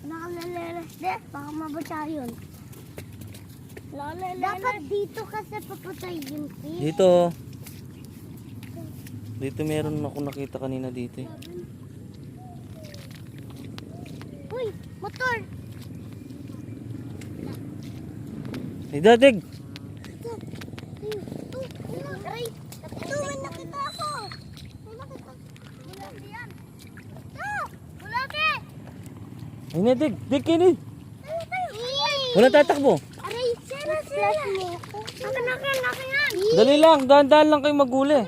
Nakaleles de, baka mabasa yun. Dapat dito kasi papatay yung fish. Dito. Dito meron ako nakita kanina dito eh. Uy, motor! Dadig! Aray! Ito, may nakita ako! May nakita. Bulate yan. Ito! Bulate! Ay na, dig kini. Wala tatakbo. Aray, sira. Akin yan. Dali lang, dahan-dahan lang kayo maguli.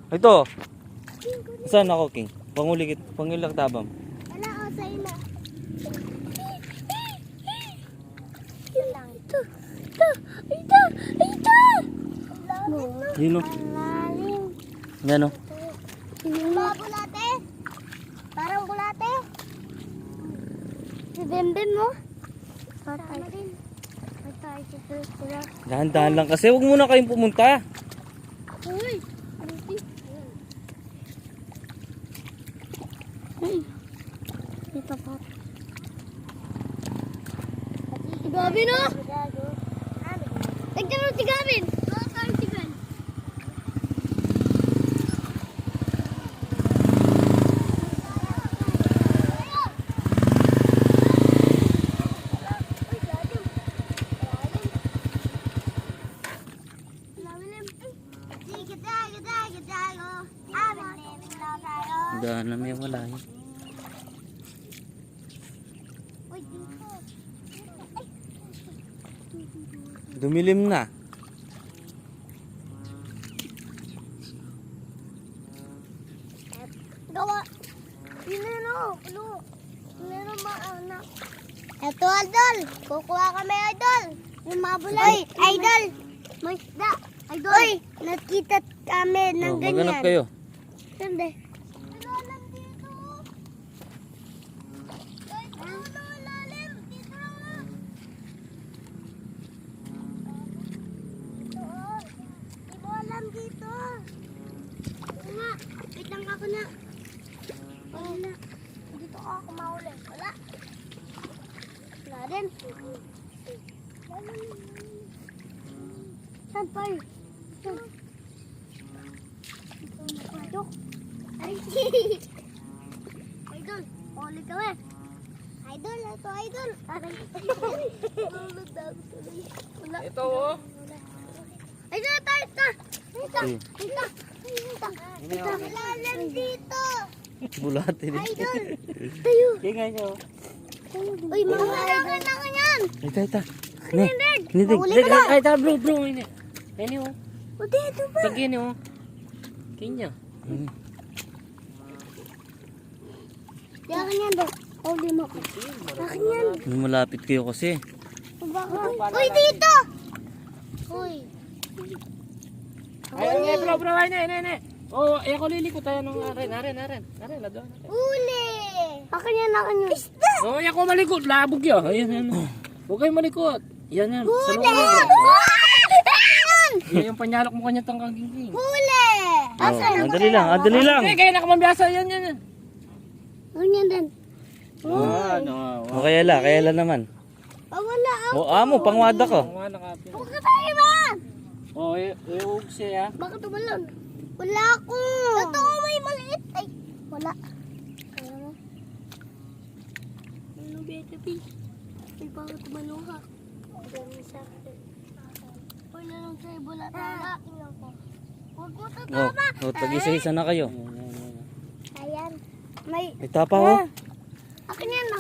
Ito. Saan ako, King? Pangulik tabam. Wala ako sa ina. Ito. Yun o. Lalim. Yan o. Mga bulate? Parang bulate? Si Bembem mo? Patay. Patay si Sila. Dahan-dahan lang kasi. Huwag muna kayong pumunta. Uy! Ay! Ito po. Si Gavin o! Tignan mo si Gavin! Tignan. Dahan na may wala yun. Dumilim na. Gawa. Pinero. Pinero maanak. Eto, Idol. Kukuha kami, Idol. Yung mga bulay. Idol. May isda. Idol. Uy, nakita kami ng ganyan. Maghanap kayo. Sande. Lalim dito. Lalim. Dito lang. Di mo alam dito. Oo nga. Wait lang ako na. Wala. Dito ako mahuli. Wala. Wala din. Saan pa yun? Saan? Pasok. Ay, Idol, huli kami. Idol, ito Idol. Aray. Wala. Ito o. Idol, ito. Lalim dito. Bulate din. Idol. Tayo. King nyo. Uy, mga idol na kanyan. Ito. Ne. Nidig. Mahuli ka na. Ay, ta bro. Ini. Ini o. O, dito ba? Sagin o. King nyo. Di akin yan, Dok. Huli mo ko. Akin yan. Malapit kayo kasi. Uy, dito. Uy. Ay, bro. Ay, ne. Oh, ay ako liliko tayo ng Naren. Lado. Uli. Akin yan. Isda. Oh, ay ako malikot. Labog yun. Ayan. Huwag kayong malikot. Yan. Sa Huli. Yan yung panyalok mo kanya tangkang king. Huli. Oh, dali lang. Okay, kaya nakamambiyasa. Yan. Akin yan din. O, kaya la naman. Wala ako. O, amo, pangwada ko. Huwag ka tayo man. O, iuog siya. Bakit tumalon? Wala ako. Totoo may maliit. Ay, wala. Kaya mo. Ano bete, Pi? Ay, bakit tumalon ka? Ganun sa akin. Uy, lalong sa'yo, wala tala. Tingnan ko. Huwag mo tatama. O, tag-isa-isa na kayo. Ayan. May... Itapa o. Akin yan na.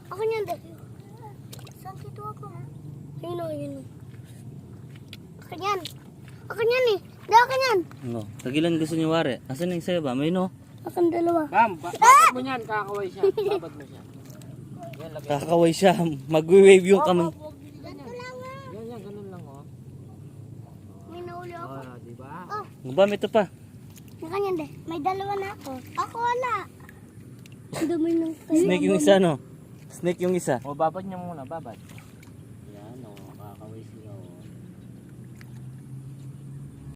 Akin yan din. Saan dito ako? Yun o. Akin yan. Akin yan eh. Di akin yan. O, tagilan gusto niyo wari. Asan yung sayo ba? May no? Akin dalawa. Bam, babad mo niyan, kakaway siya. Babad mo siya. Yan, lagay. Kakaway siya. Mag-wave yung kamay. Ganito lang ah. Yan, ganun lang oh. May nahuli ako. Diba? Oh, Bam, ito pa. akin yan din. May dalawa na ako. Ako wala. Ang dami ng Snake yung isa, no? Snake yung isa. O, babad niya muna, babad.